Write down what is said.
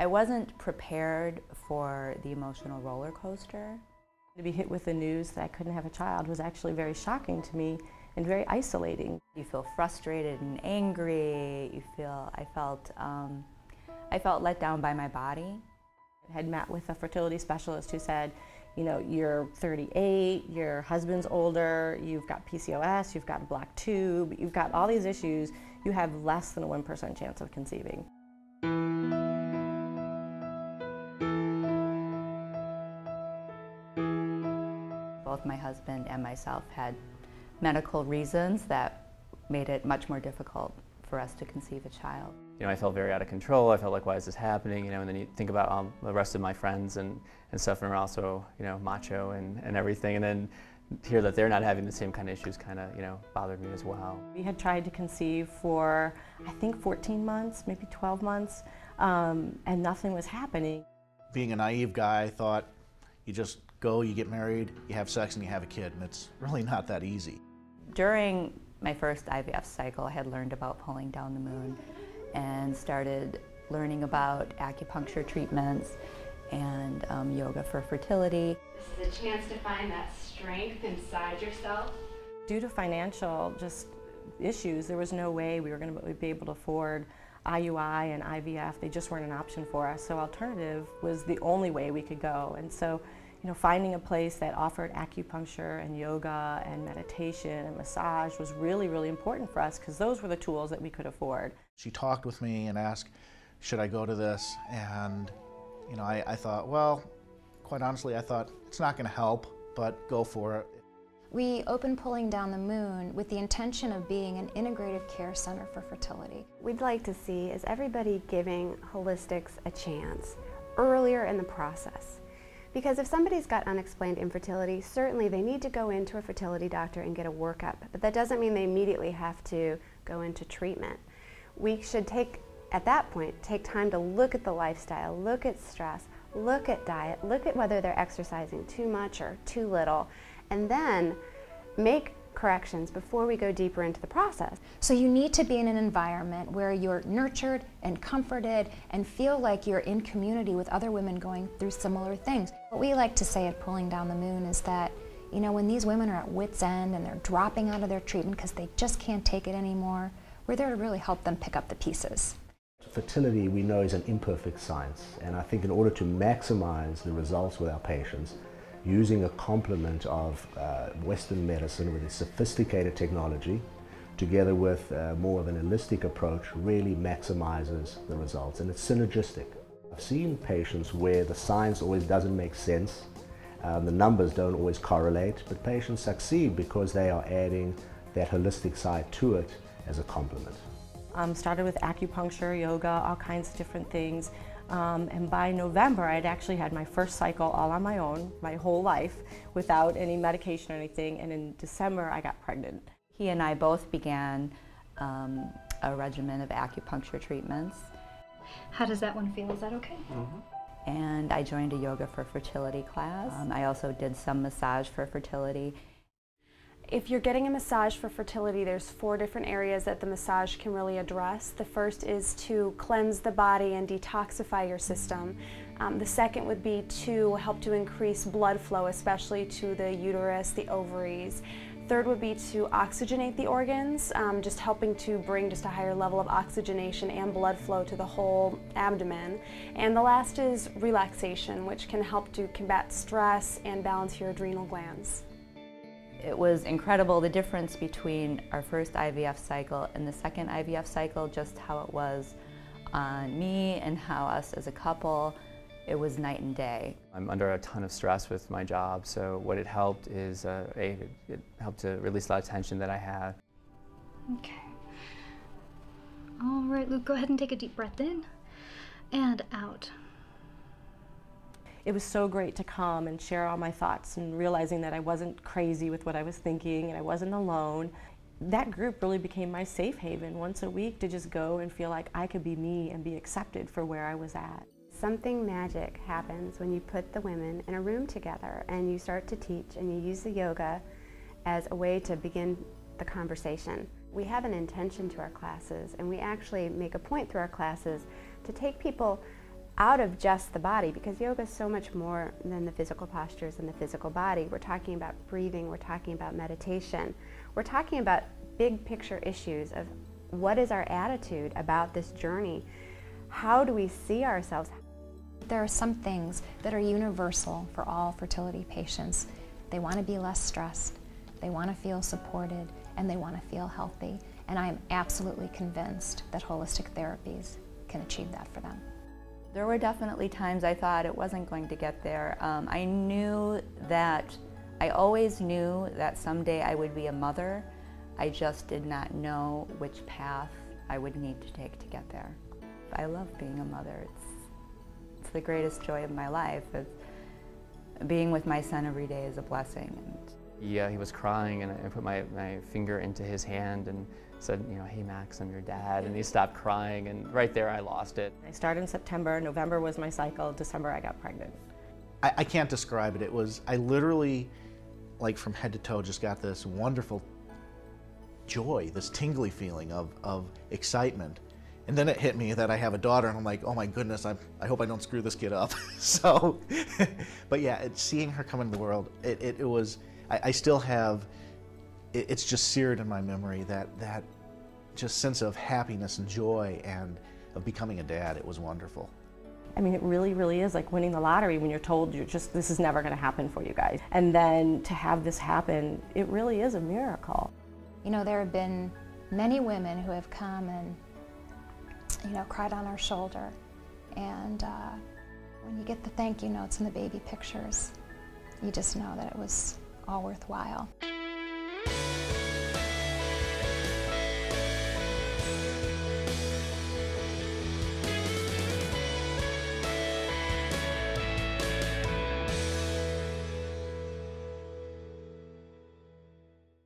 I wasn't prepared for the emotional roller coaster. To be hit with the news that I couldn't have a child was actually very shocking to me and very isolating. You feel frustrated and angry. I felt let down by my body. I had met with a fertility specialist who said, you know, you're 38, your husband's older, you've got PCOS, you've got a black tube, you've got all these issues, you have less than a 1% chance of conceiving. Both my husband and myself had medical reasons that made it much more difficult for us to conceive a child. You know, I felt very out of control. I felt like, why is this happening? You know, and then you think about the rest of my friends and stuff, and are also, you know, macho and everything, and then hear that they're not having the same kind of issues kind of, you know, bothered me as well. We had tried to conceive for, I think, 14 months, maybe 12 months, and nothing was happening. Being a naive guy, I thought you just go, you get married, you have sex, and you have a kid, and it's really not that easy. During my first IVF cycle, I had learned about pulling down the moon and started learning about acupuncture treatments and yoga for fertility. This is a chance to find that strength inside yourself. Due to financial issues, there was no way we were going to be able to afford IUI and IVF. They just weren't an option for us. So alternative was the only way we could go. And so, you know, finding a place that offered acupuncture and yoga and meditation and massage was really, really important for us, because those were the tools that we could afford. She talked with me and asked, should I go to this? And, you know, I thought, well, quite honestly, I thought it's not going to help, but go for it. We opened Pulling Down the Moon with the intention of being an integrative care center for fertility. We'd like to see is everybody giving holistics a chance earlier in the process. Because if somebody's got unexplained infertility, certainly they need to go into a fertility doctor and get a workup, but that doesn't mean they immediately have to go into treatment. We should at that point, take time to look at the lifestyle, look at stress, look at diet, look at whether they're exercising too much or too little, and then make corrections before we go deeper into the process. So you need to be in an environment where you're nurtured and comforted and feel like you're in community with other women going through similar things. What we like to say at Pulling Down the Moon is that, you know, when these women are at wit's end and they're dropping out of their treatment because they just can't take it anymore, we're there to really help them pick up the pieces. Fertility, we know, is an imperfect science, and I think in order to maximize the results with our patients, using a complement of Western medicine with a sophisticated technology, together with more of an holistic approach, really maximizes the results, and it's synergistic. I've seen patients where the science always doesn't make sense, the numbers don't always correlate, but patients succeed because they are adding that holistic side to it as a complement. Started with acupuncture, yoga, all kinds of different things. And by November, I'd actually had my first cycle all on my own, my whole life, without any medication or anything. And in December, I got pregnant. He and I both began a regimen of acupuncture treatments. How does that one feel? Is that okay? Mm-hmm. And I joined a yoga for fertility class. I also did some massage for fertility. If you're getting a massage for fertility, there's 4 different areas that the massage can really address. The first is to cleanse the body and detoxify your system. The second would be to help to increase blood flow, especially to the uterus, the ovaries. Third would be to oxygenate the organs, just helping to bring just a higher level of oxygenation and blood flow to the whole abdomen. And the last is relaxation, which can help to combat stress and balance your adrenal glands. It was incredible, the difference between our first IVF cycle and the second IVF cycle, just how it was on me and how us as a couple, it was night and day. I'm under a ton of stress with my job, so what it helped is, it helped to release a lot of tension that I had. Okay. All right, Luke, go ahead and take a deep breath in and out. It was so great to come and share all my thoughts and realizing that I wasn't crazy with what I was thinking and I wasn't alone. That group really became my safe haven once a week to just go and feel like I could be me and be accepted for where I was at. Something magic happens when you put the women in a room together and you start to teach and you use the yoga as a way to begin the conversation. We have an intention to our classes, and we actually make a point through our classes to take people out of just the body, because yoga is so much more than the physical postures and the physical body. We're talking about breathing, we're talking about meditation, we're talking about big picture issues of what is our attitude about this journey? How do we see ourselves? There are some things that are universal for all fertility patients. They want to be less stressed, they want to feel supported, and they want to feel healthy. And I am absolutely convinced that holistic therapies can achieve that for them. There were definitely times I thought it wasn't going to get there. I always knew that someday I would be a mother. I just did not know which path I would need to take to get there. I love being a mother. It's the greatest joy of my life. Being with my son every day is a blessing. Yeah, he was crying, and I put my finger into his hand and said, you know, hey Max, I'm your dad, and he stopped crying, and right there I lost it. I started in September, November was my cycle, December I got pregnant. I can't describe it. I literally, like from head to toe, just got this wonderful joy, this tingly feeling of excitement. And then it hit me that I have a daughter, and I'm like, oh my goodness, I hope I don't screw this kid up. So, but yeah, seeing her come into the world, it was, I still have, it's just seared in my memory, that just sense of happiness and joy and of becoming a dad. It was wonderful. I mean, it really, really is like winning the lottery when you're told this is never going to happen for you guys. And then to have this happen, it really is a miracle. You know, there have been many women who have come and, you know, cried on our shoulder. And when you get the thank you notes and the baby pictures, you just know that it was all worthwhile.